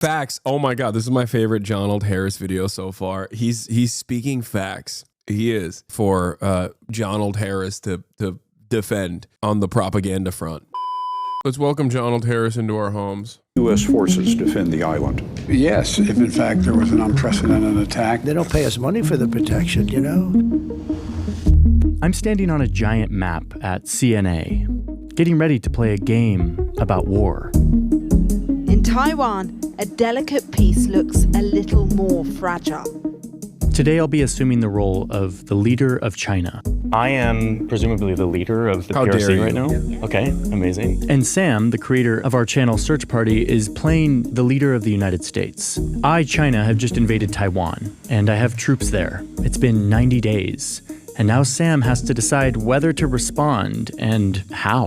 Facts. Oh my God, this is my favorite Donald Harris video so far. He's speaking facts. He is for Donald Harris to defend on the propaganda front. Let's welcome Donald Harris into our homes. U.S. forces defend the island. Yes, if in fact there was an unprecedented attack. They don't pay us money for the protection, you know? I'm standing on a giant map at CNA, getting ready to play a game about war. In Taiwan, a delicate peace looks a little more fragile. Today I'll be assuming the role of the leader of China. I am presumably the leader of the PRC right now. Yeah. Okay, amazing. And Sam, the creator of our channel Search Party, is playing the leader of the United States. I, China, have just invaded Taiwan, and I have troops there. It's been 90 days, and now Sam has to decide whether to respond and how.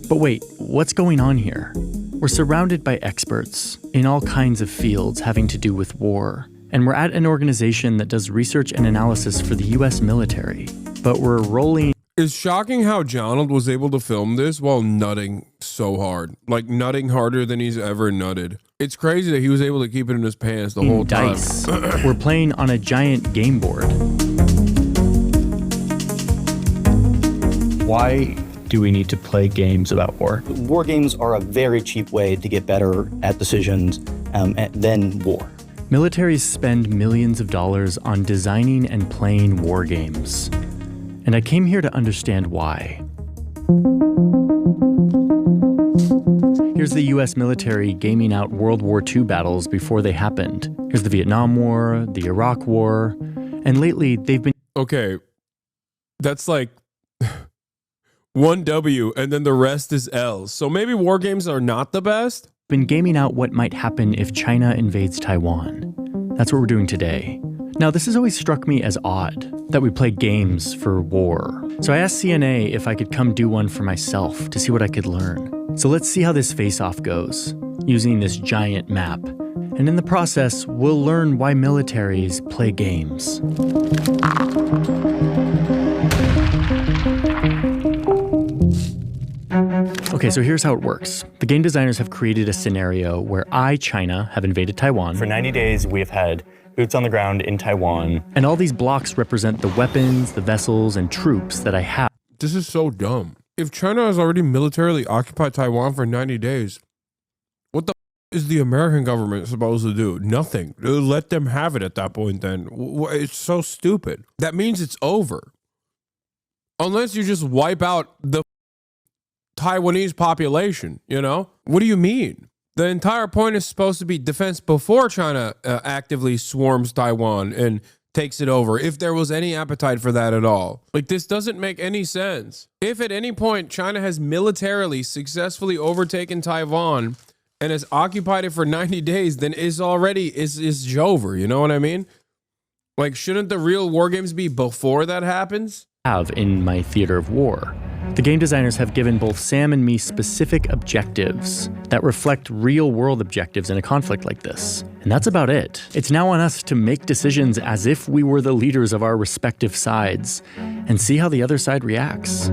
But wait, what's going on here? We're surrounded by experts in all kinds of fields having to do with war. And we're at an organization that does research and analysis for the US military. But we're rolling. It's shocking how Donald was able to film this while nutting so hard. Like nutting harder than he's ever nutted. It's crazy that he was able to keep it in his pants the whole time. Dice. We're playing on a giant game board. Why do we need to play games about war? War games are a very cheap way to get better at decisions than war. Militaries spend millions of dollars on designing and playing war games. And I came here to understand why. Here's the US military gaming out World War II battles before they happened. Here's the Vietnam War, the Iraq War, and lately they've been... Okay, that's like one W and then the rest is L's. So maybe war games are not the best? Been gaming out what might happen if China invades Taiwan. That's what we're doing today. Now, this has always struck me as odd, that we play games for war. So I asked CNA if I could come do one for myself to see what I could learn. So let's see how this face-off goes, using this giant map. And in the process, we'll learn why militaries play games. Okay, so here's how it works. The game designers have created a scenario where I, China, have invaded Taiwan. For 90 days, we have had boots on the ground in Taiwan. And all these blocks represent the weapons, the vessels, and troops that I have. This is so dumb. If China has already militarily occupied Taiwan for 90 days, what the is the American government supposed to do? Nothing. Let them have it at that point then. It's so stupid. That means it's over. Unless you just wipe out the Taiwanese population, you know? What do you mean? The entire point is supposed to be defense before China actively swarms Taiwan and takes it over, if there was any appetite for that at all. Like, this doesn't make any sense. If at any point China has militarily successfully overtaken Taiwan and has occupied it for 90 days, then it's already is over, you know what I mean? Like, shouldn't the real war games be before that happens? Have in my theater of war. The game designers have given both Sam and me specific objectives that reflect real-world objectives in a conflict like this. And that's about it. It's now on us to make decisions as if we were the leaders of our respective sides and see how the other side reacts.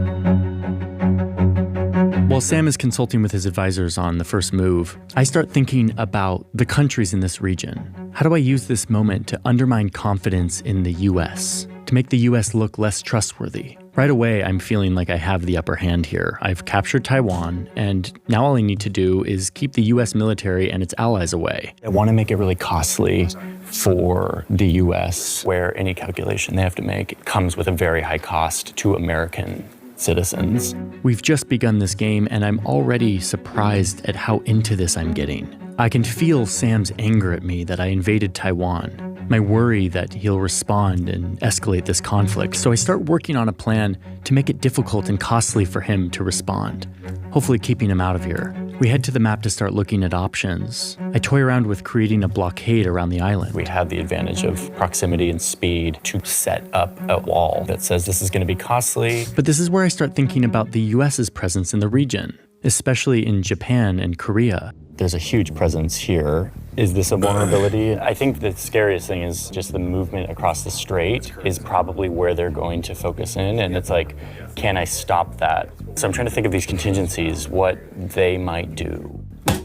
While Sam is consulting with his advisors on the first move, I start thinking about the countries in this region. How do I use this moment to undermine confidence in the US? To make the US look less trustworthy? Right away, I'm feeling like I have the upper hand here. I've captured Taiwan, and now all I need to do is keep the US military and its allies away. I want to make it really costly for the US, where any calculation they have to make comes with a very high cost to American citizens. We've just begun this game, and I'm already surprised at how into this I'm getting. I can feel Sam's anger at me that I invaded Taiwan, my worry that he'll respond and escalate this conflict. So I start working on a plan to make it difficult and costly for him to respond, hopefully keeping him out of here. We head to the map to start looking at options. I toy around with creating a blockade around the island. We have the advantage of proximity and speed to set up a wall that says this is going to be costly. But this is where I start thinking about the US's presence in the region, especially in Japan and Korea. There's a huge presence here. Is this a vulnerability? I think the scariest thing is just the movement across the strait is probably where they're going to focus in. And it's like, can I stop that? So I'm trying to think of these contingencies, what they might do.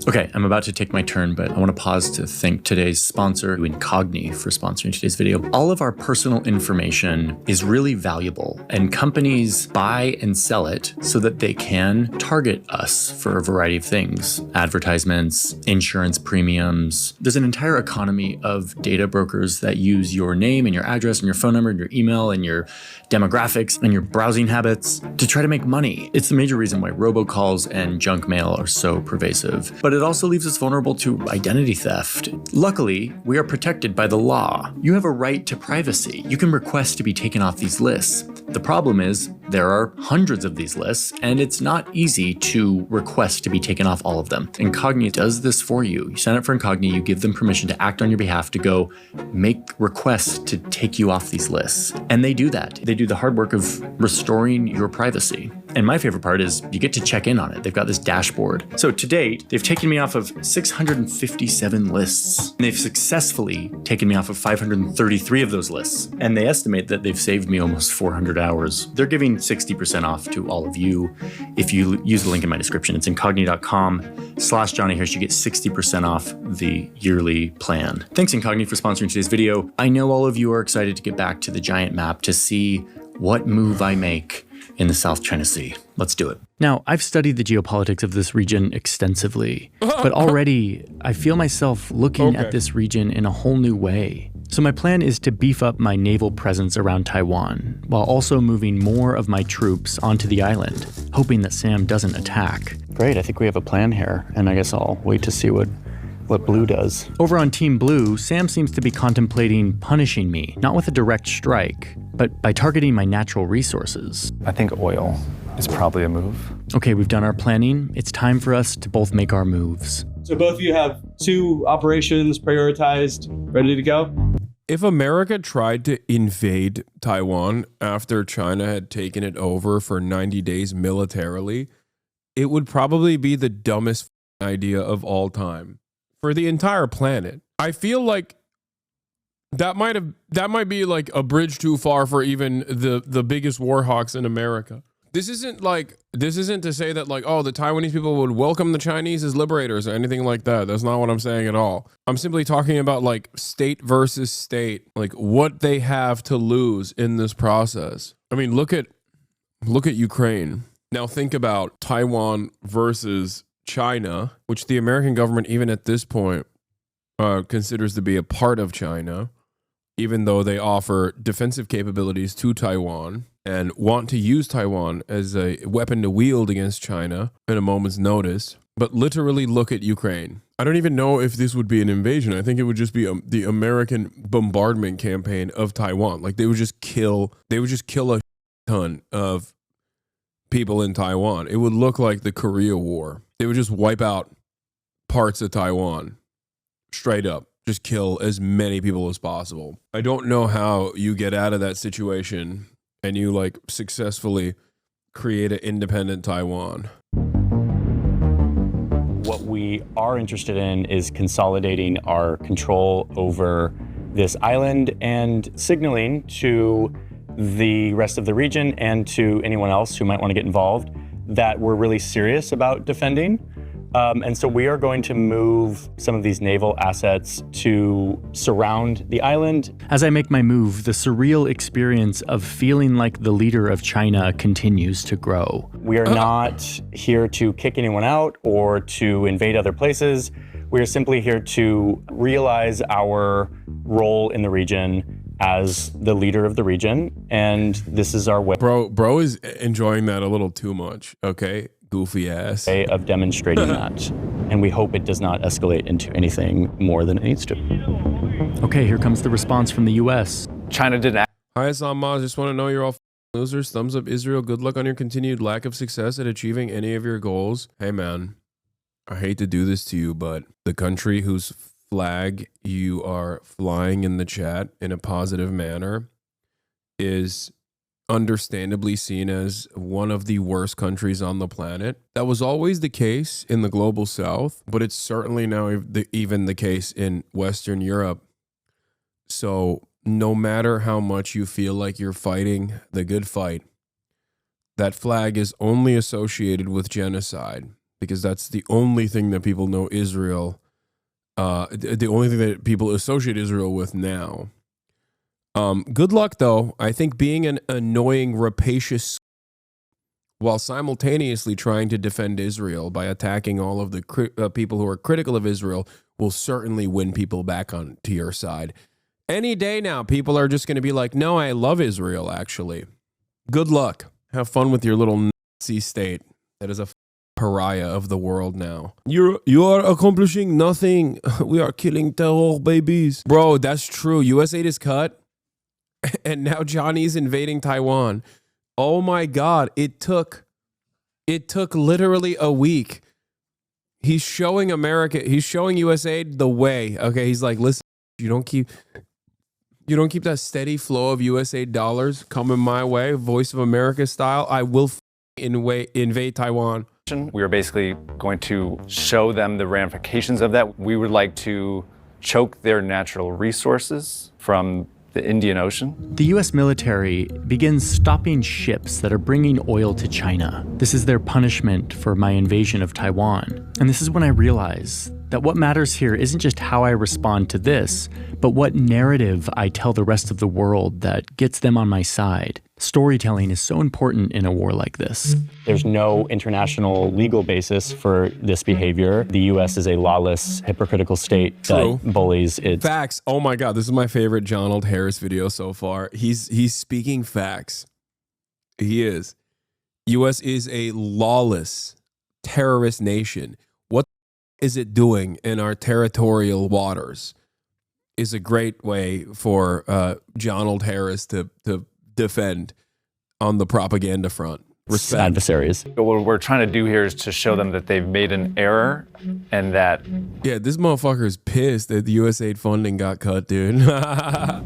Okay, I'm about to take my turn, but I want to pause to thank today's sponsor, Incogni, for sponsoring today's video. All of our personal information is really valuable, and companies buy and sell it so that they can target us for a variety of things. Advertisements, insurance premiums. There's an entire economy of data brokers that use your name and your address and your phone number and your email and your demographics and your browsing habits to try to make money. It's the major reason why robocalls and junk mail are so pervasive. But it also leaves us vulnerable to identity theft. Luckily, we are protected by the law. You have a right to privacy. You can request to be taken off these lists. The problem is there are hundreds of these lists, and it's not easy to request to be taken off all of them. Incogni does this for you. You sign up for Incogni, you give them permission to act on your behalf to go make requests to take you off these lists. And they do that. They do the hard work of restoring your privacy. And my favorite part is you get to check in on it. They've got this dashboard. So to date, they've taken me off of 657 lists. And they've successfully taken me off of 533 of those lists. And they estimate that they've saved me almost 400 hours. They're giving 60% off to all of you. If you use the link in my description, it's incogni.com/Johnny Hirsch. You get 60% off the yearly plan. Thanks Incogni for sponsoring today's video. I know all of you are excited to get back to the giant map to see what move I make in the South China Sea. Let's do it. Now, I've studied the geopolitics of this region extensively, but already I feel myself looking at this region in a whole new way. So my plan is to beef up my naval presence around Taiwan, while also moving more of my troops onto the island, hoping that Sam doesn't attack. Great, I think we have a plan here, and I guess I'll wait to see what Blue does. Over on Team Blue, Sam seems to be contemplating punishing me, not with a direct strike, but by targeting my natural resources. I think oil is probably a move. Okay, we've done our planning. It's time for us to both make our moves. So both of you have 2 operations prioritized, ready to go? If America tried to invade Taiwan after China had taken it over for 90 days militarily, it would probably be the dumbest idea of all time for the entire planet. I feel like that might be like a bridge too far for even the biggest war hawks in America. This isn't to say that like, oh, the Taiwanese people would welcome the Chinese as liberators or anything like that. That's not what I'm saying at all. I'm simply talking about like state versus state, like what they have to lose in this process. I mean, look at Ukraine. Now think about Taiwan versus China, which the American government, even at this point, considers to be a part of China, even though they offer defensive capabilities to Taiwan and want to use Taiwan as a weapon to wield against China at a moment's notice. But literally look at Ukraine. I don't even know if this would be an invasion. I think it would just be the American bombardment campaign of Taiwan. Like they would just kill a ton of people in Taiwan. It would look like the Korea War. They would just wipe out parts of Taiwan straight up. Just kill as many people as possible. I don't know how you get out of that situation and you like successfully create an independent Taiwan. What we are interested in is consolidating our control over this island and signaling to the rest of the region and to anyone else who might want to get involved that we're really serious about defending. And so we are going to move some of these naval assets to surround the island. As I make my move, the surreal experience of feeling like the leader of China continues to grow. We are not here to kick anyone out or to invade other places. We are simply here to realize our role in the region as the leader of the region, and this is our way. Bro is enjoying that a little too much, okay? Goofy ass. Way of demonstrating that, and we hope it does not escalate into anything more than it needs to. Okay, here comes the response from the U.S. China didn't act. Hi, Hassan. Just want to know you're all losers. Thumbs up, Israel. Good luck on your continued lack of success at achieving any of your goals. Hey, man, I hate to do this to you, but the country whose flag you are flying in the chat in a positive manner is understandably seen as one of the worst countries on the planet. That was always the case in the global south, but it's certainly now even the case in Western Europe. So no matter how much you feel like you're fighting the good fight, that flag is only associated with genocide. because that's the only thing that people know Israel, the only thing that people associate Israel with now. Good luck, though. I think being an annoying, rapacious, while simultaneously trying to defend Israel by attacking all of the people who are critical of Israel will certainly win people back on to your side. Any day now, people are just going to be like, no, I love Israel, actually. Good luck. Have fun with your little Nazi state that is a pariah of the world now. You are accomplishing nothing. We are killing terror babies. Bro, that's true. US aid is cut, and now Johnny's invading Taiwan. Oh my God. It took literally a week. He's showing US aid the way. Okay, he's like, listen, you don't keep that steady flow of USAID dollars coming my way, Voice of America style, I will invade Taiwan. We are basically going to show them the ramifications of that. We would like to choke their natural resources from the Indian Ocean. The US military begins stopping ships that are bringing oil to China. This is their punishment for my invasion of Taiwan. And this is when I realize that what matters here isn't just how I respond to this, but what narrative I tell the rest of the world that gets them on my side. Storytelling is so important in a war like this. There's no international legal basis for this behavior. The U.S. is a lawless, hypocritical state that bullies its... Facts. Oh my God, this is my favorite Donald Harris video so far. He's speaking facts. He is. U.S. is a lawless, terrorist nation. What is it doing in our territorial waters is a great way for Donald Harris to defend on the propaganda front. Respect. Adversaries. What we're trying to do here is to show them that they've made an error and that... Yeah, this motherfucker is pissed that the USAID funding got cut, dude.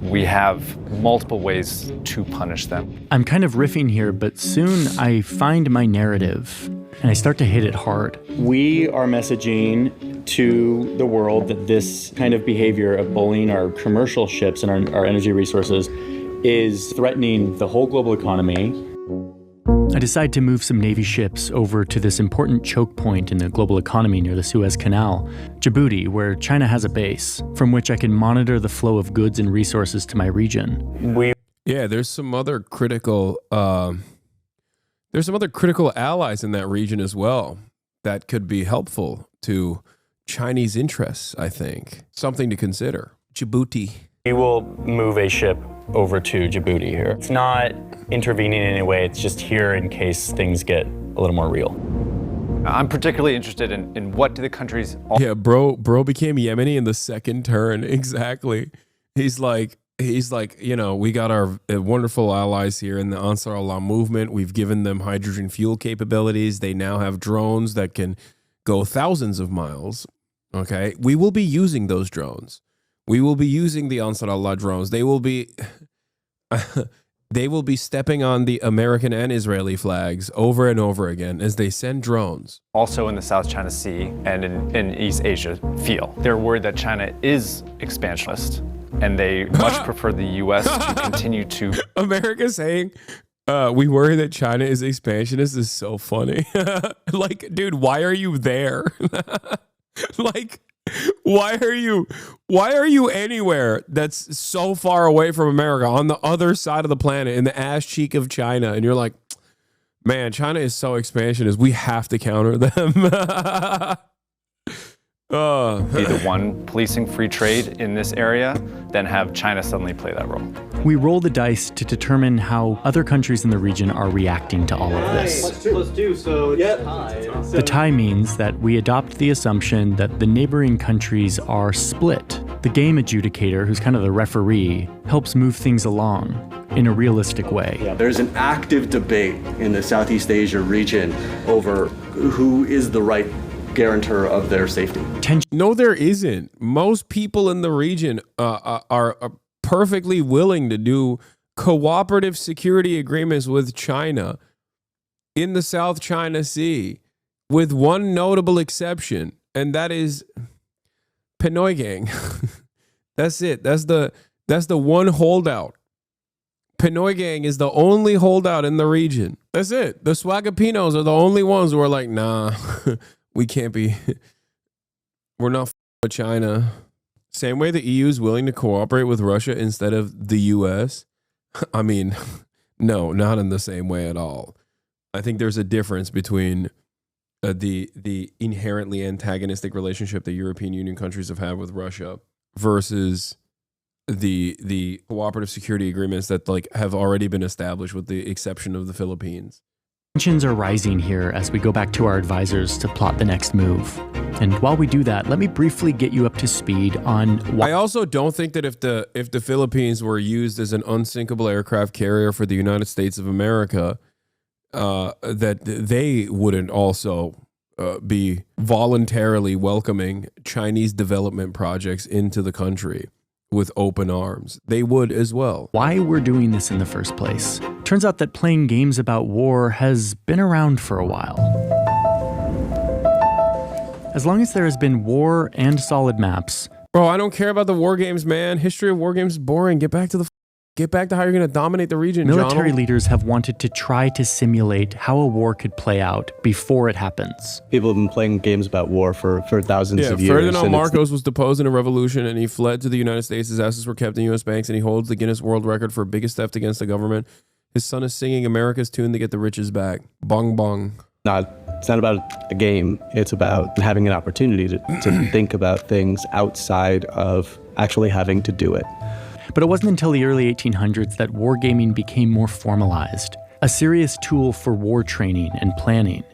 We have multiple ways to punish them. I'm kind of riffing here, but soon I find my narrative and I start to hit it hard. We are messaging to the world that this kind of behavior of bullying our commercial ships and our energy resources is threatening the whole global economy. I decide to move some Navy ships over to this important choke point in the global economy near the Suez Canal, Djibouti, where China has a base, from which I can monitor the flow of goods and resources to my region. Yeah, there's some other critical allies in that region as well that could be helpful to Chinese interests, I think. Something to consider. Djibouti. We will move a ship over to Djibouti here. It's not intervening in any way. It's just here in case things get a little more real. I'm particularly interested in what do the countries... Yeah, bro became Yemeni in the second turn. Exactly. He's like, you know, we got our wonderful allies here in the Ansar Allah movement. We've given them hydrogen fuel capabilities. They now have drones that can go thousands of miles. Okay. We will be using those drones. We will be using the Ansar Allah drones. They will be stepping on the American and Israeli flags over and over again as they send drones. Also in the South China Sea and in East Asia feel. They're worried that China is expansionist and they much prefer the U.S. to continue to... America saying, we worry that China is expansionist is so funny. Like, dude, why are you there? Like... Why are you anywhere that's so far away from America on the other side of the planet in the ass cheek of China? And you're like, man, China is so expansionist. We have to counter them. Be the one policing free trade in this area, then have China suddenly play that role. We roll the dice to determine how other countries in the region are reacting to all of this. Let's do so. The tie means that we adopt the assumption that the neighboring countries are split. The game adjudicator, who's kind of the referee, helps move things along in a realistic way. There's an active debate in the Southeast Asia region over who is the right guarantor of their safety. No, there isn't. Most people in the region are perfectly willing to do cooperative security agreements with China in the South China Sea, with one notable exception, and that is Pinoy Gang. That's it. That's the one holdout. Pinoy Gang is the only holdout in the region. That's it. The Swagapinos are the only ones who are like, nah, We can't be. We're not with China. Same way the EU is willing to cooperate with Russia instead of the US. I mean, no, not in the same way at all. I think there's a difference between the inherently antagonistic relationship that European Union countries have had with Russia versus the cooperative security agreements that like have already been established, with the exception of the Philippines. Tensions are rising here as we go back to our advisors to plot the next move. And while we do that, let me briefly get you up to speed on why. I also don't think that if the Philippines were used as an unsinkable aircraft carrier for the United States of America, that they wouldn't also be voluntarily welcoming Chinese development projects into the country with open arms. They would as well. Why we're doing this in the first place. Turns out that playing games about war has been around for a while. As long as there has been war and solid maps. Bro, I don't care about the war games, man. History of war games is boring. Get back to how you're going to dominate the region, Military John. leaders have wanted to try to simulate how a war could play out before it happens. People have been playing games about war for thousands of years. Ferdinand Marcos was deposed in a revolution and he fled to the United States. His assets were kept in U.S. banks and he holds the Guinness World Record for biggest theft against the government. His son is singing America's tune to get the riches back. Bong bong. It's not about a game. It's about having an opportunity to think about things outside of actually having to do it. But it wasn't until the early 1800s that wargaming became more formalized, a serious tool for war training and planning.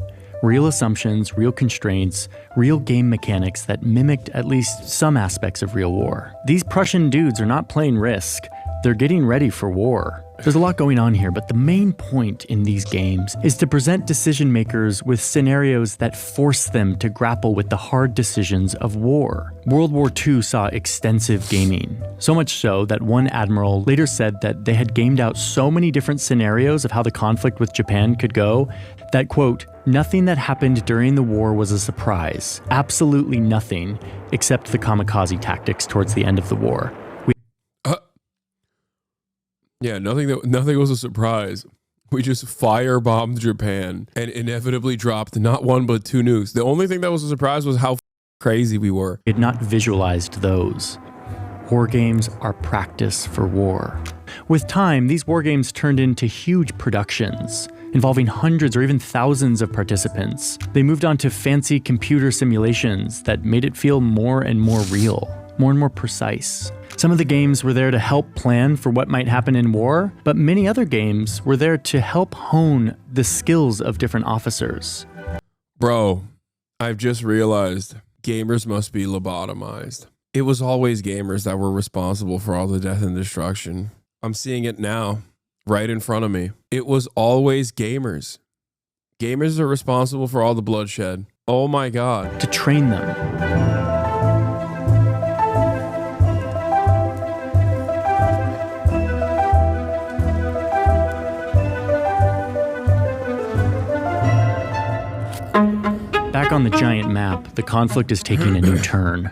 Real assumptions, real constraints, real game mechanics that mimicked at least some aspects of real war. These Prussian dudes are not playing Risk. They're getting ready for war. There's a lot going on here, but the main point in these games is to present decision makers with scenarios that force them to grapple with the hard decisions of war. World War II saw extensive gaming, so much so that one admiral later said that they had gamed out so many different scenarios of how the conflict with Japan could go that, quote, nothing that happened during the war was a surprise. Absolutely nothing, except the kamikaze tactics towards the end of the war. Yeah, nothing was a surprise. We just firebombed Japan and inevitably dropped not one but two nukes. The only thing that was a surprise was how crazy we were. We had not visualized those. War games are practice for war. With time, these war games turned into huge productions involving hundreds or even thousands of participants. They moved on to fancy computer simulations that made it feel more and more real, more and more precise. Some of the games were there to help plan for what might happen in war, but many other games were there to help hone the skills of different officers. Bro, I've just realized gamers must be lobotomized. It was always gamers that were responsible for all the death and destruction. I'm seeing it now, right in front of me. It was always gamers. Gamers are responsible for all the bloodshed. Oh my God. To train them. Back on the giant map, the conflict is taking a new turn.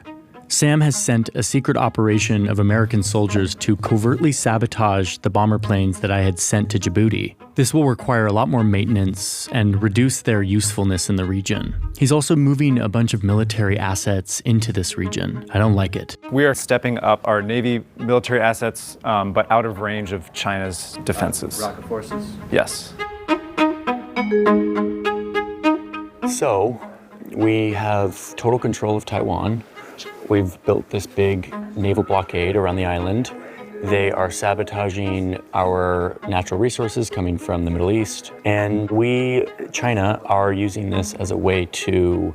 Sam has sent a secret operation of American soldiers to covertly sabotage the bomber planes that I had sent to Djibouti. This will require a lot more maintenance and reduce their usefulness in the region. He's also moving a bunch of military assets into this region. I don't like it. We are stepping up our Navy military assets, but out of range of China's defenses. Rocket forces? Yes. So, we have total control of Taiwan. We've built this big naval blockade around the island. They are sabotaging our natural resources coming from the Middle East. And we, China, are using this as a way to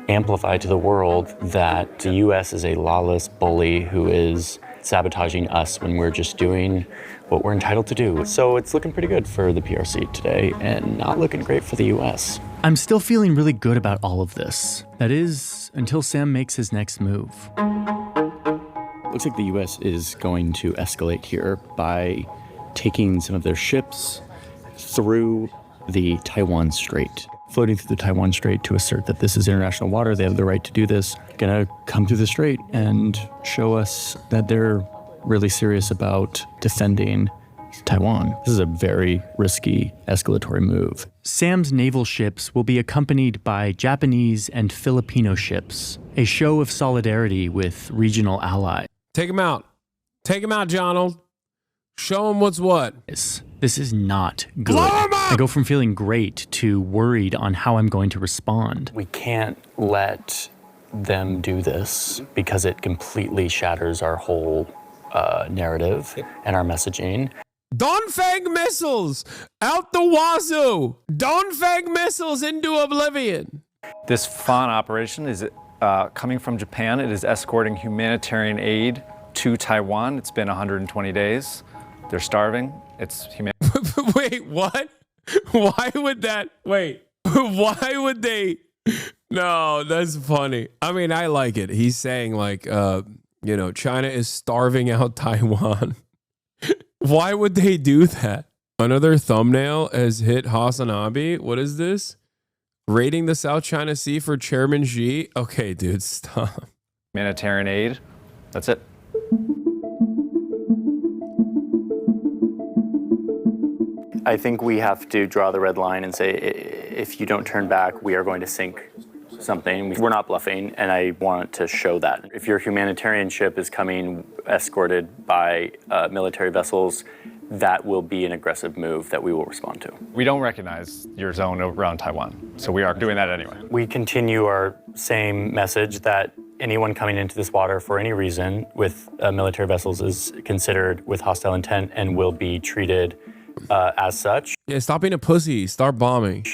amplify to the world that the US is a lawless bully who is sabotaging us when we're just doing what we're entitled to do. So it's looking pretty good for the PRC today and not looking great for the US. I'm still feeling really good about all of this. That is, until Sam makes his next move. Looks like the U.S. is going to escalate here by taking some of their ships through the Taiwan Strait. Floating through the Taiwan Strait to assert that this is international water. They have the right to do this. Gonna come through the strait and show us that they're really serious about defending Taiwan. This is a very risky escalatory move. Sam's naval ships will be accompanied by Japanese and Filipino ships, a show of solidarity with regional allies. Take him out. Take him out, Jonald. Show him what's what. This is not good. Blow him up! I go from feeling great to worried on how I'm going to respond. We can't let them do this because it completely shatters our whole narrative and our messaging. Dongfeng missiles out the wazoo. Dongfeng missiles into oblivion. This FAN operation is coming from Japan. It is escorting humanitarian aid to Taiwan. It's been 120 days. They're starving. It's Wait, what? Why would that? Wait, why would they? No, that's funny. I mean, I like it. He's saying like, China is starving out Taiwan. Why would they do that? Another thumbnail has hit Hasanabi. What is this? Raiding the South China Sea for Chairman Xi? Okay, dude, stop. humanitarian aid. That's it. I think we have to draw the red line and say, if you don't turn back, we are going to sink something. We're not bluffing, and I want to show that. If your humanitarian ship is coming escorted by military vessels, that will be an aggressive move that we will respond to. We don't recognize your zone around Taiwan, so we are doing that anyway. We continue our same message that anyone coming into this water for any reason with military vessels is considered with hostile intent and will be treated as such. Yeah, stop being a pussy. Start bombing.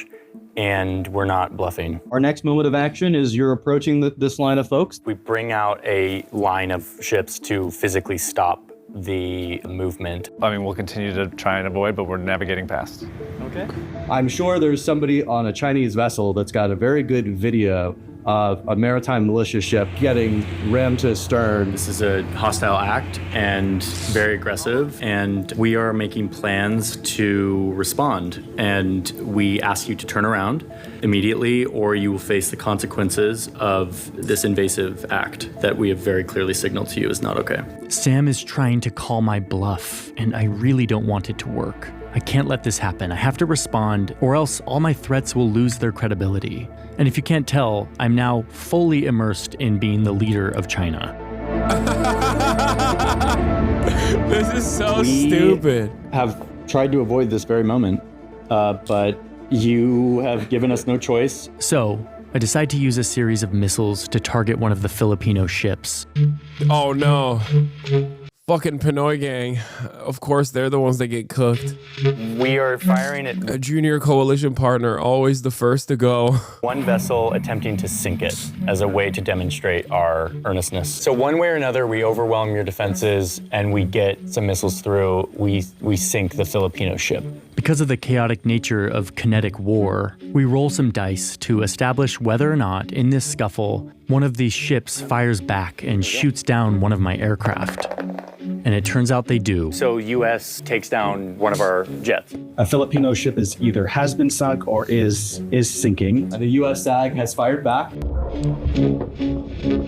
And we're not bluffing. Our next moment of action is you're approaching this line of folks. We bring out a line of ships to physically stop the movement. I mean, we'll continue to try and avoid, but we're navigating past. Okay. I'm sure there's somebody on a Chinese vessel that's got a very good video of a maritime militia ship getting rammed to stern. This is a hostile act and very aggressive, and we are making plans to respond. And we ask you to turn around immediately, or you will face the consequences of this invasive act that we have very clearly signaled to you is not okay. Sam is trying to call my bluff, and I really don't want it to work. I can't let this happen. I have to respond, or else all my threats will lose their credibility. And if you can't tell, I'm now fully immersed in being the leader of China. This is so stupid. Have tried to avoid this very moment, but you have given us no choice. So, I decide to use a series of missiles to target one of the Filipino ships. Oh no. Fucking Pinoy gang. Of course, they're the ones that get cooked. We are firing at A junior coalition partner, always the first to go. one vessel attempting to sink it as a way to demonstrate our earnestness. So one way or another, we overwhelm your defenses and we get some missiles through. We sink the Filipino ship. Because of the chaotic nature of kinetic war, we roll some dice to establish whether or not, in this scuffle, one of these ships fires back and shoots down one of my aircraft. And it turns out they do. So U.S. takes down one of our jets. A Filipino ship has been sunk or is sinking. And the U.S. SAG has fired back.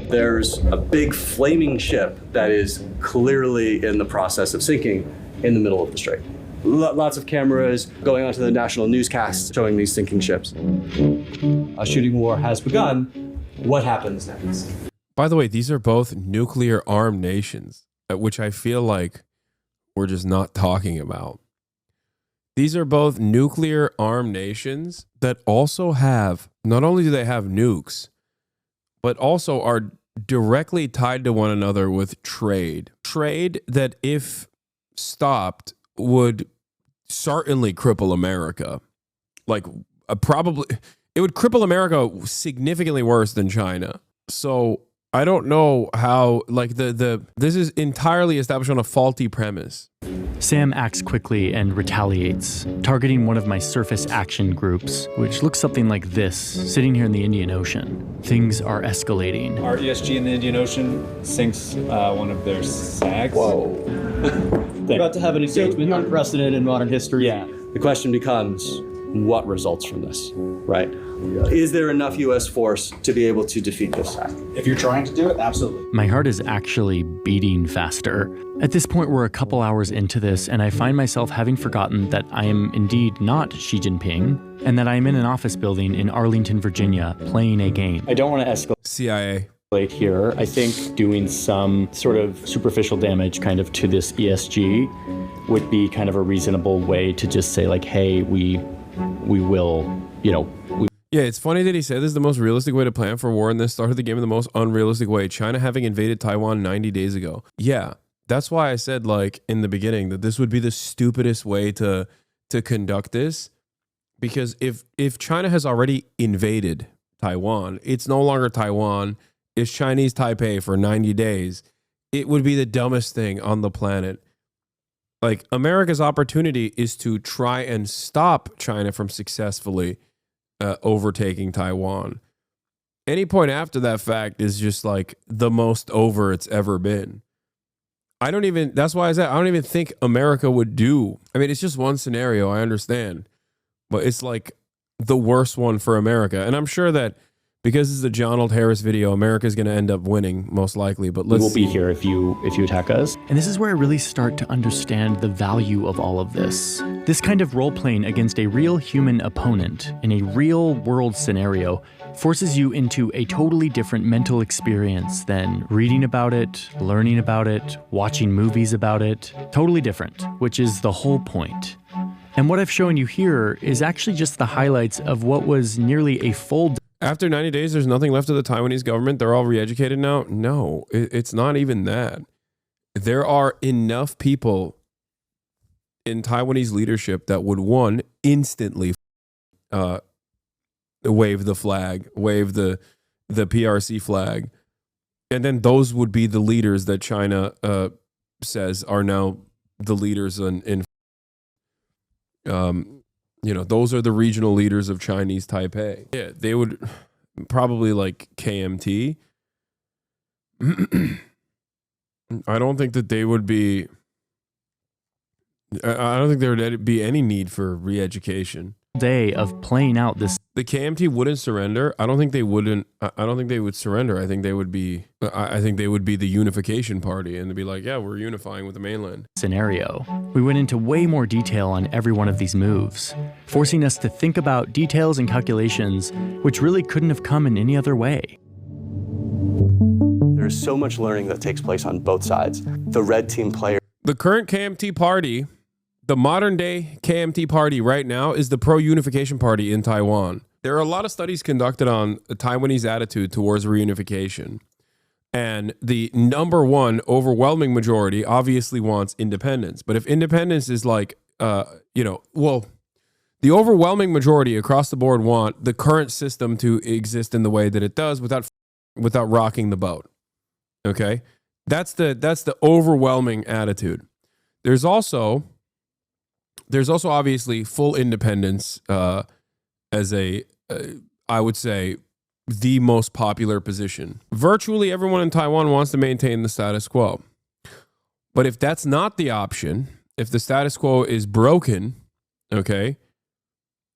There's a big flaming ship that is clearly in the process of sinking in the middle of the strait. Lots of cameras going onto the national newscasts showing these sinking ships. A shooting war has begun. What happens next? By the way, these are both nuclear armed nations, which I feel like we're just not talking about. These are both nuclear armed nations that also have, not only do they have nukes, but also are directly tied to one another with trade. Trade that, if stopped, would certainly cripple America. Like, probably, it would cripple America significantly worse than China. So I don't know how, like, this is entirely established on a faulty premise. Sam acts quickly and retaliates, targeting one of my surface action groups, which looks something like this, sitting here in the Indian Ocean. Things are escalating. Our ESG in the Indian Ocean sinks one of their SAGs. Whoa. We're about to have an engagement unprecedented in modern history. Yeah. The question becomes, what results from this, right? Is there enough U.S. force to be able to defeat this? If you're trying to do it, absolutely. My heart is actually beating faster. At this point, we're a couple hours into this, and I find myself having forgotten that I am indeed not Xi Jinping, and that I am in an office building in Arlington, Virginia, playing a game. I don't want to escalate CIA. here. I think doing some sort of superficial damage kind of to this ESG would be kind of a reasonable way to just say like, hey, we will, Yeah, it's funny that he said this is the most realistic way to plan for war and then started the game in the most unrealistic way. China having invaded Taiwan 90 days ago. Yeah, that's why I said like in the beginning that this would be the stupidest way to conduct this. Because if China has already invaded Taiwan, it's no longer Taiwan, it's Chinese Taipei for 90 days. It would be the dumbest thing on the planet. Like America's opportunity is to try and stop China from successfully overtaking Taiwan. Any point after that fact is just like the most over it's ever been. That's why I said I don't even think America would do. I mean, it's just one scenario, I understand. But it's like the worst one for America. And I'm sure that because this is a John Old Harris video, America's going to end up winning most likely. But let's we'll be here if you attack us. And this is where I really start to understand the value of all of this. This kind of role-playing against a real human opponent in a real-world scenario forces you into a totally different mental experience than reading about it, learning about it, watching movies about it. Totally different, which is the whole point. And what I've shown you here is actually just the highlights of what was nearly a full... After 90 days, there's nothing left of the Taiwanese government. They're all re-educated now. No, it's not even that. There are enough people in Taiwanese leadership that would, one, instantly wave the flag, wave the PRC flag. And then those would be the leaders that China says are now the leaders in those are the regional leaders of Chinese Taipei. Yeah, they would probably like KMT. I don't think that they would be. I don't think there would be any need for re-education. Day of playing out this. The KMT wouldn't surrender. I don't think they wouldn't. I don't think they would surrender. I think they would be. I think they would be the unification party, and they'd be like, "Yeah, we're unifying with the mainland." Scenario. We went into way more detail on every one of these moves, forcing us to think about details and calculations which really couldn't have come in any other way. There's so much learning that takes place on both sides. The red team player. The current KMT party. The modern day KMT party right now is the pro-unification party in Taiwan. There are a lot of studies conducted on the Taiwanese attitude towards reunification. And the number one overwhelming majority obviously wants independence. But if independence is like, the overwhelming majority across the board want the current system to exist in the way that it does without rocking the boat. Okay? That's the overwhelming attitude. There's also obviously full independence as I would say, the most popular position. Virtually everyone in Taiwan wants to maintain the status quo. But if that's not the option, if the status quo is broken, okay,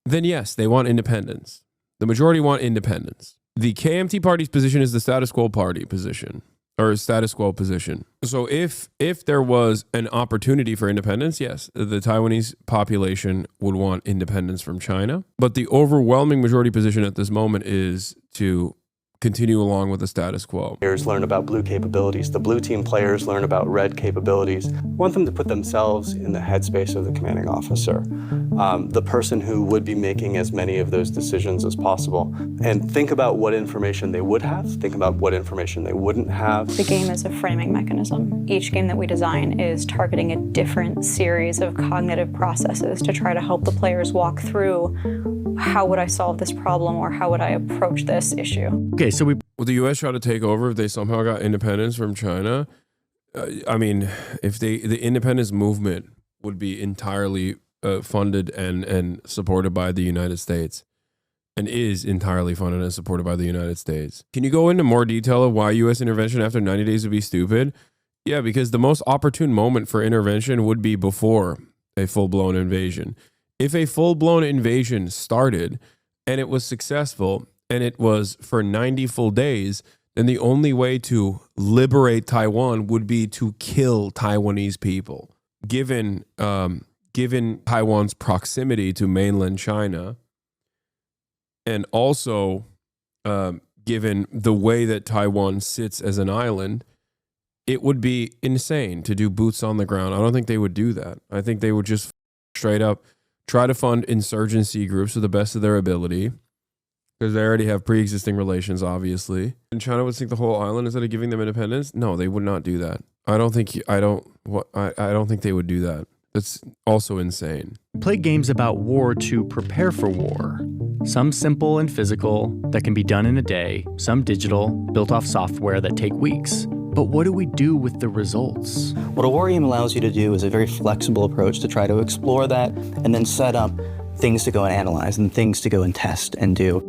then yes, they want independence. The majority want independence. The KMT party's position is the status quo party position. Or status quo position. So if there was an opportunity for independence, yes, the Taiwanese population would want independence from China. But the overwhelming majority position at this moment is to continue along with the status quo. Players learn about blue capabilities. The blue team players learn about red capabilities. I want them to put themselves in the headspace of the commanding officer, the person who would be making as many of those decisions as possible, and think about what information they would have, think about what information they wouldn't have. The game is a framing mechanism. Each game that we design is targeting a different series of cognitive processes to try to help the players walk through how would I solve this problem or how would I approach this issue. Okay, so would the U.S. try to take over if they somehow got independence from China? I mean, if the independence movement would be entirely funded and supported by the United States, and is entirely funded and supported by the United States. Can you go into more detail of why U.S. intervention after 90 days would be stupid? Yeah, because the most opportune moment for intervention would be before a full-blown invasion. If a full-blown invasion started and it was successful and it was for 90 full days, then the only way to liberate Taiwan would be to kill Taiwanese people. Given Taiwan's proximity to mainland China, and also given the way that Taiwan sits as an island, it would be insane to do boots on the ground. I don't think they would do that. I think they would just straight up try to fund insurgency groups to the best of their ability, because they already have pre-existing relations, obviously. And China would sink the whole island instead of giving them independence? No, they would not do that. I don't think they would do that. That's also insane. Play games about war to prepare for war. Some simple and physical that can be done in a day, some digital, built off software that take weeks. But what do we do with the results? What a war game allows you to do is a very flexible approach to try to explore that and then set up things to go and analyze and things to go and test and do.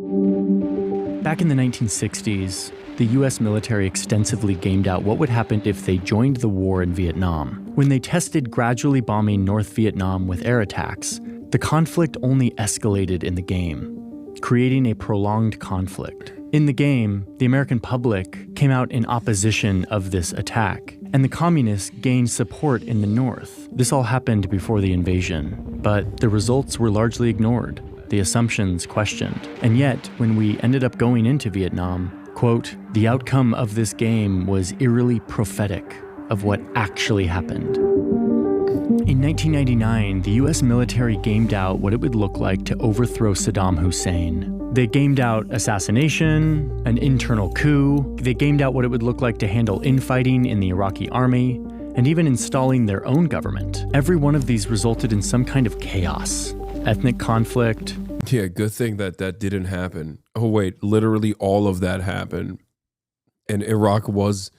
Back in the 1960s, the US military extensively gamed out what would happen if they joined the war in Vietnam. When they tested gradually bombing North Vietnam with air attacks, the conflict only escalated in the game, creating a prolonged conflict. In the game, the American public came out in opposition of this attack, and the communists gained support in the North. This all happened before the invasion, but the results were largely ignored, the assumptions questioned. And yet, when we ended up going into Vietnam, quote, the outcome of this game was eerily prophetic of what actually happened. In 1999, the US military gamed out what it would look like to overthrow Saddam Hussein. They gamed out assassination, an internal coup. They gamed out what it would look like to handle infighting in the Iraqi army, and even installing their own government. Every one of these resulted in some kind of chaos, ethnic conflict. Yeah, good thing that didn't happen. Oh wait, literally all of that happened. And Iraq was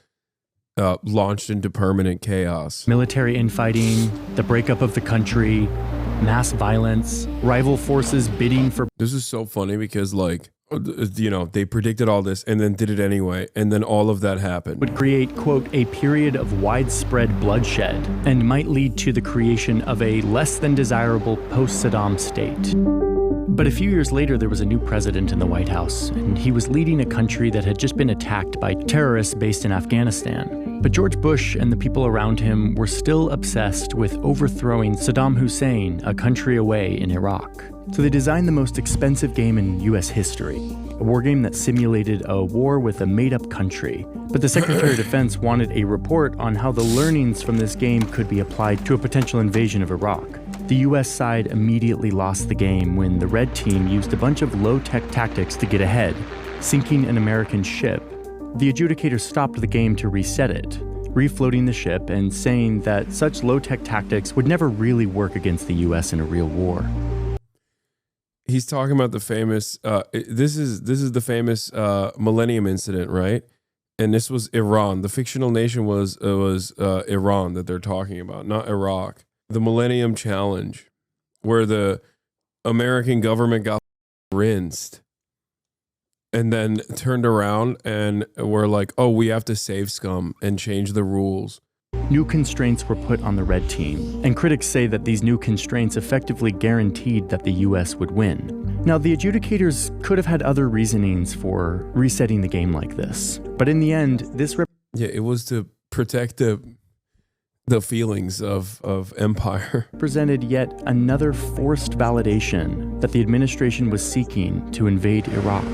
launched into permanent chaos. Military infighting, the breakup of the country, mass violence, rival forces bidding for... This is so funny because, like, you know, they predicted all this and then did it anyway, and then all of that happened. Would create, quote, a period of widespread bloodshed and might lead to the creation of a less than desirable post-Saddam state. But a few years later, there was a new president in the White House, and he was leading a country that had just been attacked by terrorists based in Afghanistan. But George Bush and the people around him were still obsessed with overthrowing Saddam Hussein, a country away in Iraq. So they designed the most expensive game in US history, a war game that simulated a war with a made-up country. But the Secretary of Defense wanted a report on how the learnings from this game could be applied to a potential invasion of Iraq. The US side immediately lost the game when the red team used a bunch of low-tech tactics to get ahead, sinking an American ship. The adjudicator stopped the game to reset it, refloating the ship and saying that such low-tech tactics would never really work against the US in a real war. He's talking about the famous, this is the famous Millennium Incident, right? And this was Iran. The fictional nation was Iran that they're talking about, not Iraq. The Millennium Challenge, where the American government got rinsed and then turned around and were like, oh, we have to save scum and change the rules. New constraints were put on the red team, and critics say that these new constraints effectively guaranteed that the US would win. Now, the adjudicators could have had other reasonings for resetting the game like this, but in the end, this... Yeah, it was to protect the feelings of empire. Presented yet another forced validation that the administration was seeking to invade Iraq.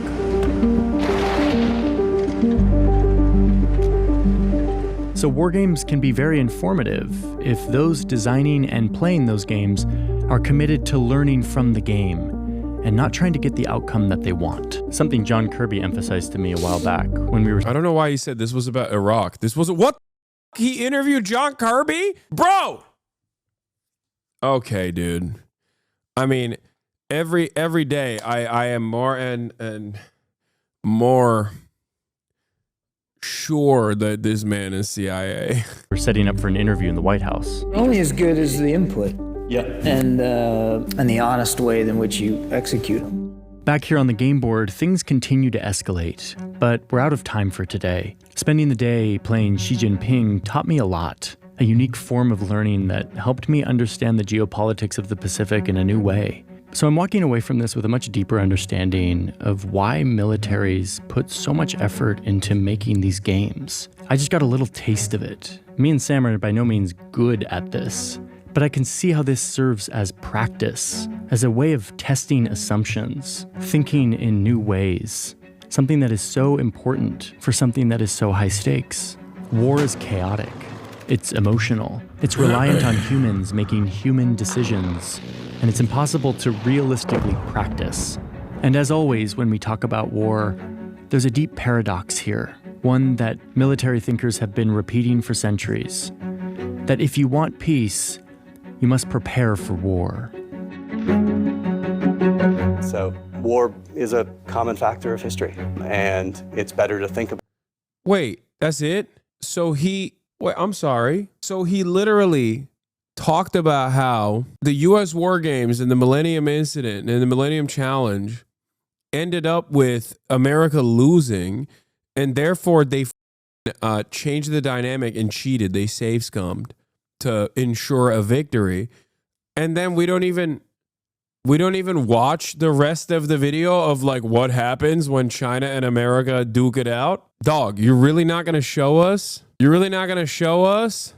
So war games can be very informative if those designing and playing those games are committed to learning from the game and not trying to get the outcome that they want. Something John Kirby emphasized to me a while back when we were... I don't know why he said this was about Iraq. This wasn't... What? He interviewed John Kirby? Bro! Okay, dude. I mean, every day I am more and more sure that this man is CIA. We're setting up for an interview in the White House. Only as good as the input. Yeah. And the honest way in which you execute them. Back here on the game board, things continue to escalate, but we're out of time for today. Spending the day playing Xi Jinping taught me a lot, a unique form of learning that helped me understand the geopolitics of the Pacific in a new way. So I'm walking away from this with a much deeper understanding of why militaries put so much effort into making these games. I just got a little taste of it. Me and Sam are by no means good at this, but I can see how this serves as practice, as a way of testing assumptions, thinking in new ways, something that is so important for something that is so high stakes. War is chaotic. It's emotional. It's reliant on humans making human decisions, and it's impossible to realistically practice. And as always, when we talk about war, there's a deep paradox here, one that military thinkers have been repeating for centuries, that if you want peace, you must prepare for war. So war is a common factor of history, and it's better to think about. Wait, that's it? I'm sorry. So he literally talked about how the U.S. war games and the Millennium Incident and the Millennium Challenge ended up with America losing, and therefore they changed the dynamic and cheated. They save scummed to ensure a victory. And then we don't even watch the rest of the video of like what happens when China and America duke it out. Dog, you're really not going to show us? You're really not going to show us?